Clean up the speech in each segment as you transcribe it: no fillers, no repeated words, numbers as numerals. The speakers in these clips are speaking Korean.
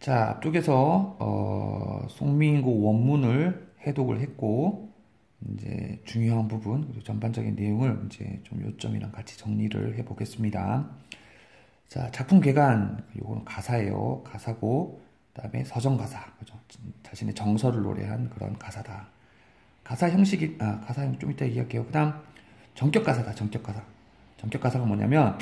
자, 앞쪽에서 송민구 원문을 해독을 했고 이제 중요한 부분 그리고 전반적인 내용을 이제 좀 요점이랑 같이 정리를 해보겠습니다. 자, 작품 개간 요거는 가사예요. 가사고 그다음에 서정 가사, 그죠? 자신의 정서를 노래한 그런 가사다. 가사 형식이 가사 좀 이따 얘기할게요. 그다음 전격 가사다. 전격 가사. 전격 가사가 뭐냐면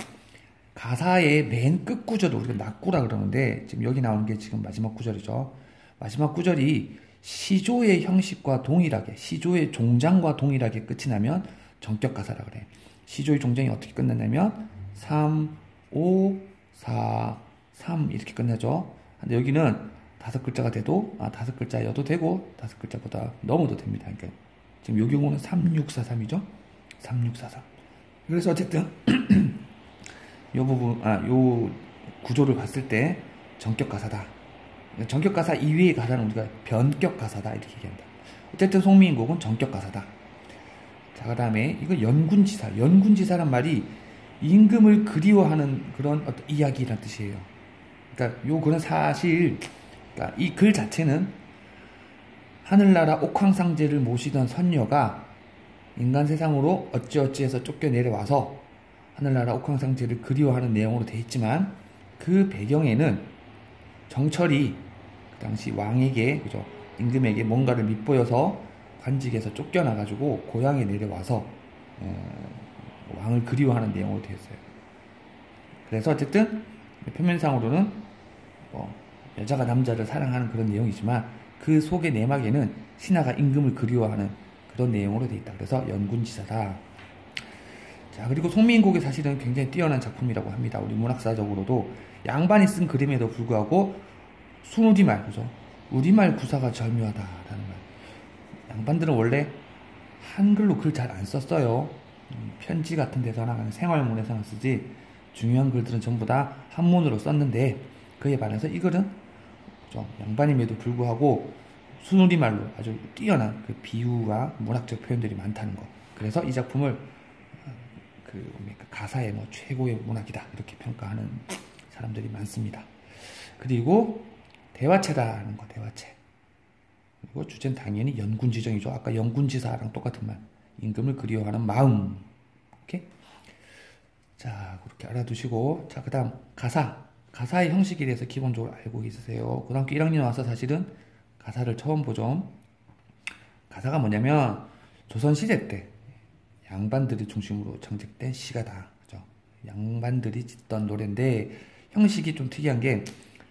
가사의 맨 끝 구절을 우리가 낙구라 그러는데 지금 여기 나오는 게 지금 마지막 구절이죠. 마지막 구절이 시조의 형식과 동일하게 시조의 종장과 동일하게 끝이 나면 전격 가사라 그래. 시조의 종장이 어떻게 끝나냐면 3, 5, 4, 3 이렇게 끝나죠. 근데 여기는 다섯 글자가 돼도 다섯 글자여도 되고 다섯 글자보다 넘어도 됩니다. 그러니까 지금 요 경우는 3643이죠. 3643. 그래서 어쨌든 요 부분, 요 구조를 봤을 때 전격 가사다. 전격 가사 이외의 가사는 우리가 변격 가사다 이렇게 얘기한다. 어쨌든 송민곡은 전격 가사다. 자, 그 다음에 이거 연군지사. 연군지사란 말이 임금을 그리워하는 그런 어떤 이야기란 뜻이에요. 그러니까 요 글은 사실 그러니까 이 글 자체는 하늘나라 옥황상제를 모시던 선녀가 인간 세상으로 어찌어찌해서 쫓겨내려와서 하늘나라 옥황상제를 그리워하는 내용으로 되어 있지만 그 배경에는 정철이 그 당시 왕에게 그죠 임금에게 뭔가를 밉보여서 관직에서 쫓겨나가지고 고향에 내려와서 왕을 그리워하는 내용으로 되어 있어요. 그래서 어쨌든 표면상으로는 여자가 남자를 사랑하는 그런 내용이지만 그 속의 내막에는 신하가 임금을 그리워하는 그런 내용으로 되어 있다. 그래서 연군지사다. 자, 그리고 송민곡이 사실은 굉장히 뛰어난 작품이라고 합니다. 우리 문학사적으로도 양반이 쓴 그림에도 불구하고 순우리말, 그죠? 우리말 구사가 절묘하다라는 말. 양반들은 원래 한글로 글 잘 안 썼어요. 편지 같은 데서나 생활문에서나 쓰지 중요한 글들은 전부 다 한문으로 썼는데 그에 반해서 이 글은 양반임에도 불구하고 순우리말로 아주 뛰어난 그 비유와 문학적 표현들이 많다는 거. 그래서 이 작품을 가사의 최고의 문학이다 이렇게 평가하는 사람들이 많습니다. 그리고 대화체다는 거, 대화체. 그리고 주제는 당연히 연군지정이죠. 아까 연군지사랑 똑같은 말. 임금을 그리워하는 마음. 이렇게. 자, 그렇게 알아두시고, 자, 그다음 가사의 형식에 대해서 기본적으로 알고 있으세요. 고등학교 1학년 와서 사실은 가사를 처음 보죠. 가사가 뭐냐면 조선시대 때 양반들이 중심으로 정책된 시가다. 그죠? 양반들이 짓던 노래인데 형식이 좀 특이한 게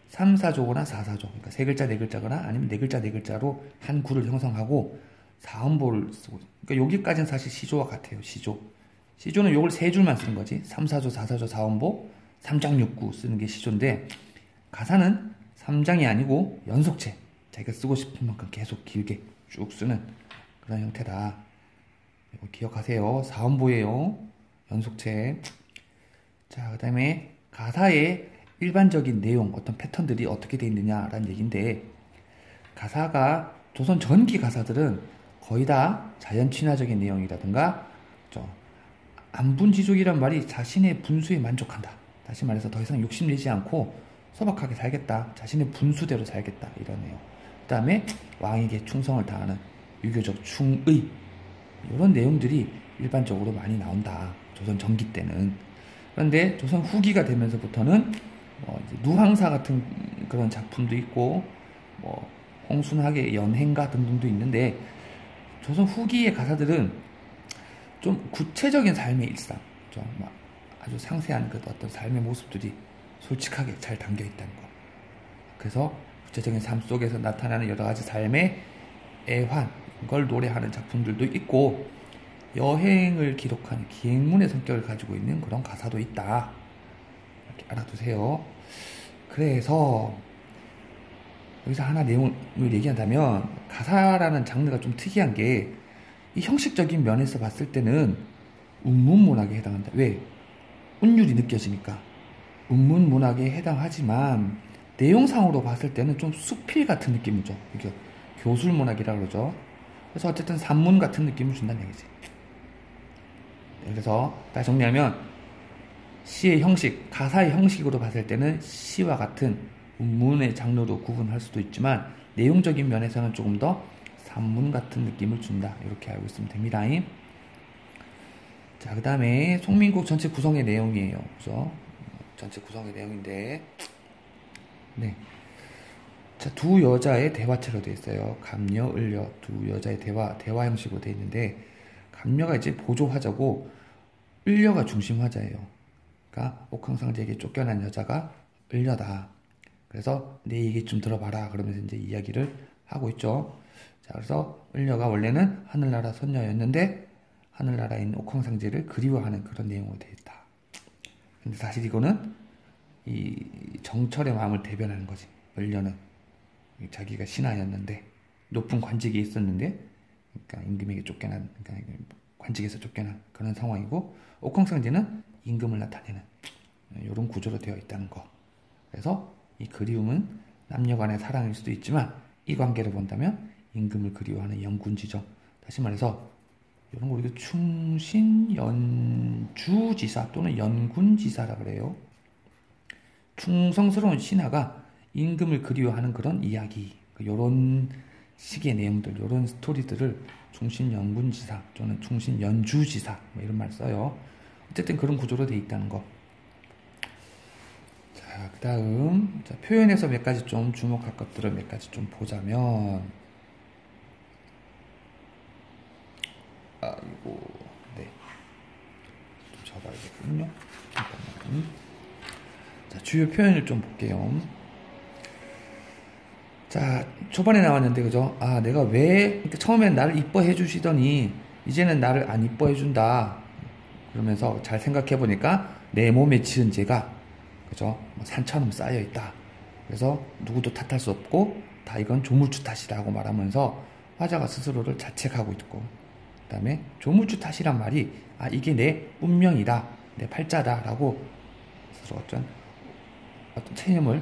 3, 4조거나 4, 4조. 그러니까 세 글자, 네 글자거나 아니면 네 글자, 네 글자로 한 구를 형성하고 사음보를 쓰고. 그러니까 여기까지는 사실 시조와 같아요. 시조. 시조는 요걸 세 줄만 쓰는 거지. 3, 4조, 4, 4조, 사음보, 3장 6구 쓰는 게 시조인데 가사는 3장이 아니고 연속체. 자기가 쓰고 싶은 만큼 계속 길게 쭉 쓰는 그런 형태다. 이거 기억하세요. 사음보예요. 연속체. 자, 그 다음에 가사의 일반적인 내용, 어떤 패턴들이 어떻게 되어 있느냐라는 얘기인데 가사가 조선 전기 가사들은 거의 다 자연 친화적인 내용이라든가 안분지족이란 말이 자신의 분수에 만족한다. 다시 말해서 더 이상 욕심내지 않고 소박하게 살겠다. 자신의 분수대로 살겠다. 이런 내용. 그 다음에 왕에게 충성을 다하는 유교적 충의 이런 내용들이 일반적으로 많이 나온다. 조선 전기 때는. 그런데 조선 후기가 되면서부터는 이제 누황사 같은 그런 작품도 있고 홍순학의 연행가 등등도 있는데 조선 후기의 가사들은 좀 구체적인 삶의 일상, 좀 아주 상세한 그 어떤 삶의 모습들이 솔직하게 잘 담겨 있다는 거. 그래서 구체적인 삶 속에서 나타나는 여러 가지 삶의 애환, 걸 노래하는 작품들도 있고 여행을 기록하는 기행문의 성격을 가지고 있는 그런 가사도 있다. 이렇게 알아두세요. 그래서 여기서 하나 내용을 얘기한다면 가사라는 장르가 좀 특이한 게 이 형식적인 면에서 봤을 때는 운문문학에 해당한다. 왜? 운율이 느껴지니까. 운문문학에 해당하지만 내용상으로 봤을 때는 좀 수필 같은 느낌이죠. 이게 교술문학이라고 그러죠. 그래서 어쨌든 산문 같은 느낌을 준다는 얘기지. 그래서 다시 정리하면 시의 형식, 가사의 형식으로 봤을 때는 시와 같은 운문의 장르로 구분할 수도 있지만 내용적인 면에서는 조금 더 산문 같은 느낌을 준다. 이렇게 알고 있으면 됩니다. 자, 그 다음에 송민국 전체 구성의 내용이에요. 그죠? 전체 구성의 내용인데, 네. 자, 두 여자의 대화체로 되어 있어요. 감녀, 을녀. 두 여자의 대화 형식으로 되어 있는데, 감녀가 이제 보조 화자고, 을녀가 중심 화자예요. 그러니까, 옥황상제에게 쫓겨난 여자가 을녀다. 그래서 내 얘기 좀 들어봐라. 그러면서 이제 이야기를 하고 있죠. 자, 그래서 을녀가 원래는 하늘나라 선녀였는데, 하늘나라에 있는 옥황상제를 그리워하는 그런 내용으로 되어 있다. 근데 사실 이거는 이 정철의 마음을 대변하는 거지. 을녀는 자기가 신하였는데 높은 관직에 있었는데, 그러니까 임금에게 쫓겨난, 그러니까 관직에서 쫓겨난 그런 상황이고, 옥황상제는 임금을 나타내는 이런 구조로 되어 있다는 거. 그래서 이 그리움은 남녀간의 사랑일 수도 있지만 이 관계를 본다면 임금을 그리워하는 영군지죠. 다시 말해서 이런 거 우리가 충신연주지사 또는 연군지사라 그래요. 충성스러운 신하가 임금을 그리워하는 그런 이야기, 이런 식의 내용들, 이런 스토리들을 충신연군지사 또는 충신연주지사 뭐 이런 말 써요. 어쨌든 그런 구조로 되어 있다는 거. 자, 그 다음 표현에서 몇 가지 좀 주목할 것들을 몇 가지 좀 보자면, 이거 네, 좀 적어야겠군요. 잠깐만. 자, 주요 표현을 좀 볼게요. 자, 초반에 나왔는데, 그죠? 아, 내가 왜 처음엔 나를 이뻐해 주시더니 이제는 나를 안 이뻐해 준다. 그러면서 잘 생각해 보니까 내 몸에 지은 죄가, 그죠? 산처럼 쌓여 있다. 그래서 누구도 탓할 수 없고 다 이건 조물주 탓이다 하고 말하면서 화자가 스스로를 자책하고 있고, 그 다음에 조물주 탓이란 말이, 아, 이게 내 운명이다, 내 팔자다 라고 스스로 어떤 체념을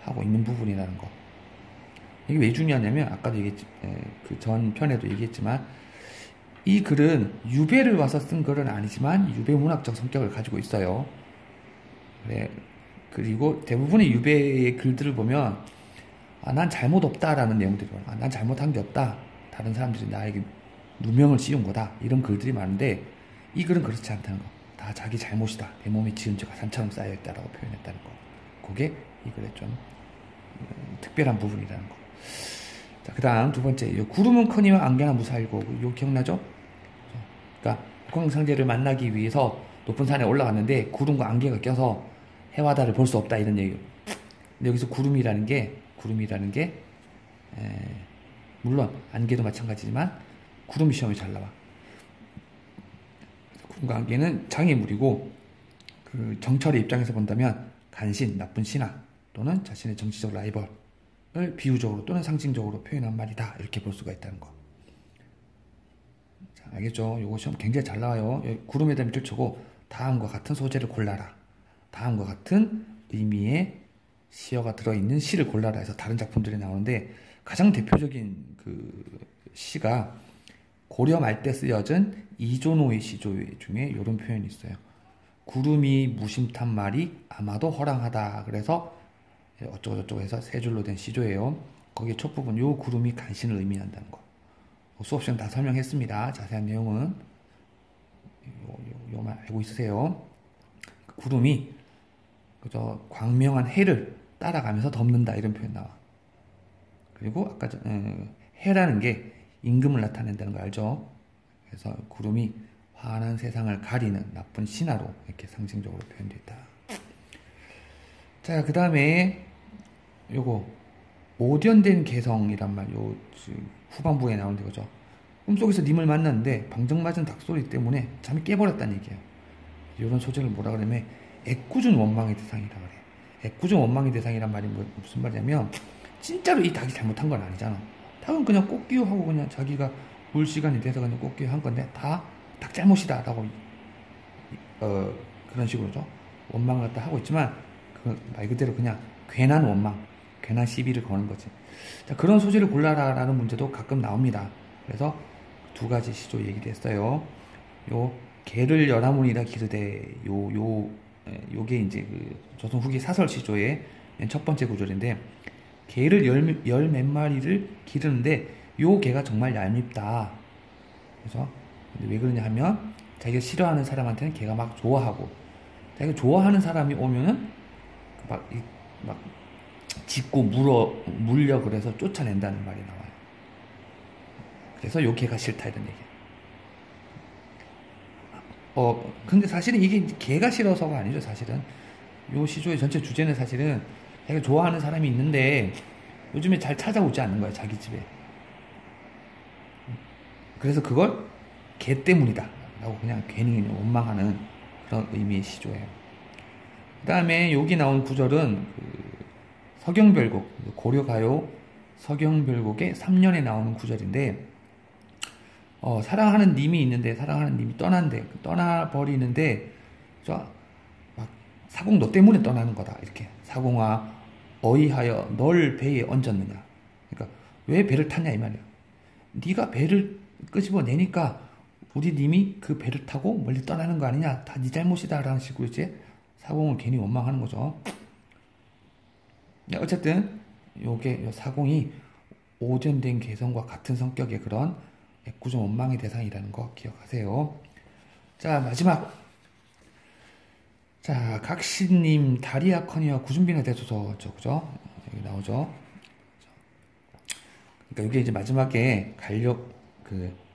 하고 있는 부분이라는 거. 이게 왜 중요하냐면, 아까도 얘기했지, 그 전 편에도 얘기했지만, 이 글은 유배를 와서 쓴 글은 아니지만 유배 문학적 성격을 가지고 있어요. 그래. 그리고 대부분의 유배의 글들을 보면, 아, 난 잘못 없다라는 내용들이 많아. 아, 난 잘못한 게 없다. 다른 사람들이 나에게 누명을 씌운 거다. 이런 글들이 많은데, 이 글은 그렇지 않다는 거. 다 자기 잘못이다. 내 몸에 지은 죄가 산처럼 쌓여있다라고 표현했다는 거. 그게 이 글의 좀 특별한 부분이라는 거. 자, 그 다음 두 번째, 구름은커니와 안개나 무사일고. 이거 기억나죠? 그러니까 옥황상제를 만나기 위해서 높은 산에 올라갔는데 구름과 안개가 껴서 해와다를 볼 수 없다, 이런 얘기. 근데 여기서 구름이라는 게 물론 안개도 마찬가지지만 구름이 시험에 잘 나와. 구름과 안개는 장애물이고, 그 정철의 입장에서 본다면 간신, 나쁜 신하 또는 자신의 정치적 라이벌을 비유적으로 또는 상징적으로 표현한 말이다, 이렇게 볼 수가 있다는 거. 자, 알겠죠? 요거 시험 굉장히 잘 나와요. 구름에 대한 밑줄쳐고 다음과 같은 소재를 골라라, 다음과 같은 의미의 시어가 들어있는 시를 골라라 해서 다른 작품들이 나오는데, 가장 대표적인 그 시가 고려 말 때 쓰여진 이조노의 시조 중에 이런 표현이 있어요. 구름이 무심탄 말이 아마도 허랑하다. 그래서 어쩌고저쩌고 해서 세 줄로 된 시조예요. 거기에 첫 부분, 요 구름이 간신을 의미한다는 거. 수업 시간 다 설명했습니다. 자세한 내용은 요만 알고 있으세요. 구름이 그저 광명한 해를 따라가면서 덮는다, 이런 표현 나와. 그리고 아까 해라는 게 임금을 나타낸다는 거 알죠? 그래서 구름이 환한 세상을 가리는 나쁜 신하로 이렇게 상징적으로 표현되어 있다. 자, 그 다음에 요거 오련된 개성이란 말, 요 후반부에 나오는데, 그죠? 꿈속에서 님을 만났는데 방정맞은 닭소리 때문에 잠이 깨버렸다는 얘기예요. 이런 소재를 뭐라 그러냐면 애꿎은 원망의 대상이라 그래. 애꿎은 원망의 대상이란 말이 무슨 말이냐면, 진짜로 이 닭이 잘못한 건 아니잖아. 닭은 그냥 꽃기호하고 그냥 자기가 울 시간이 돼서 그냥 꽃기호 한 건데, 다 닭 잘못이다 라고 그런 식으로죠. 원망을 갖다 하고 있지만 그 말 그대로 그냥 괜한 원망, 괜한 시비를 거는 거지. 자, 그런 소재를 골라라 라는 문제도 가끔 나옵니다. 그래서 두 가지 시조 얘기를 했어요. 요 개를 열하문이라 기르되, 요게 이제 그 조선 후기 사설 시조의 첫 번째 구절인데, 개를 열 몇 마리를 기르는데 요 개가 정말 얄밉다. 그래서 왜 그러냐 하면 자기가 싫어하는 사람한테는 개가 막 좋아하고, 자기가 좋아하는 사람이 오면은 막 짖고 물려 그래서 쫓아낸다는 말이 나와요. 그래서 요 개가 싫다 이런 얘기. 근데 사실은 이게 개가 싫어서가 아니죠. 사실은 요 시조의 전체 주제는 사실은 자기가 좋아하는 사람이 있는데 요즘에 잘 찾아오지 않는 거야, 자기 집에. 그래서 그걸 개 때문이다 라고 그냥 괜히 원망하는 그런 의미의 시조예요. 그 다음에 여기 나온 구절은 서경별곡, 고려가요 서경별곡의 3년에 나오는 구절인데, 사랑하는 님이 있는데, 사랑하는 님이 떠나버리는데, 막 사공 너 때문에 떠나는 거다 이렇게. 사공아 어이하여 널 배에 얹었느냐. 그러니까 왜 배를 탔냐 이 말이야. 네가 배를 끄집어내니까 우리 님이 그 배를 타고 멀리 떠나는 거 아니냐, 다 네 잘못이다 라는 식으로 이제 사공을 괜히 원망하는 거죠. 어쨌든 요게 사공이 오전된 개성과 같은 성격의 그런 애꿎은 원망의 대상이라는 거 기억하세요. 자, 마지막. 자, 각시님 다리아 커니와 구준비나 대소서, 그죠? 여기 나오죠. 그러니까 이게 이제 마지막에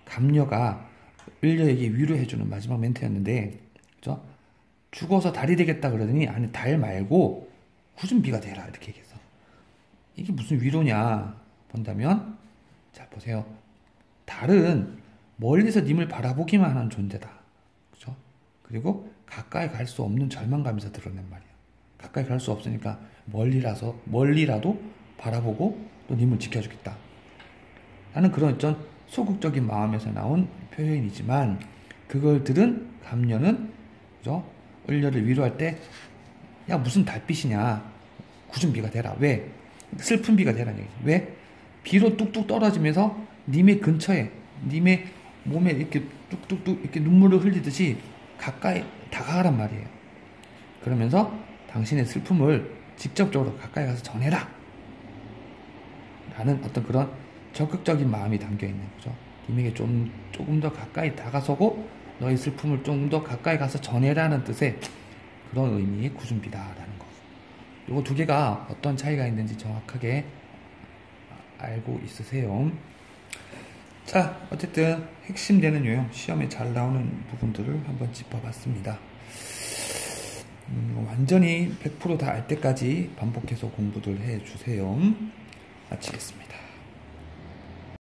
감녀가 을려에게 위로해주는 마지막 멘트였는데, 그죠? 죽어서 달이 되겠다 그러더니, 아니, 달 말고 구준비가 되라 이렇게 얘기했어. 이게 무슨 위로냐 본다면, 자, 보세요. 달은 멀리서 님을 바라보기만 하는 존재다. 그죠? 그리고 가까이 갈 수 없는 절망감에서 드러낸 말이야. 가까이 갈 수 없으니까 멀리라도 바라보고 또 님을 지켜주겠다. 라는 그런 소극적인 마음에서 나온 표현이지만, 그걸 들은 감녀는, 그죠? 을려를 위로할 때, 야, 무슨 달빛이냐. 구준비가 되라. 왜? 슬픈 비가 되라는 얘기지. 왜? 비로 뚝뚝 떨어지면서 님의 근처에, 님의 몸에 이렇게 뚝뚝뚝 이렇게 눈물을 흘리듯이 가까이 다가가란 말이에요. 그러면서 당신의 슬픔을 직접적으로 가까이 가서 전해라 라는 어떤 그런 적극적인 마음이 담겨있는 거죠. 님에게 조금 더 가까이 다가서고 너의 슬픔을 좀 더 가까이 가서 전해라는 뜻의 그런 의미의 구준비다라는 거. 요거 두 개가 어떤 차이가 있는지 정확하게 알고 있으세요? 자, 어쨌든 핵심되는 요령, 시험에 잘 나오는 부분들을 한번 짚어봤습니다. 완전히 100% 다 알 때까지 반복해서 공부들 해주세요. 마치겠습니다.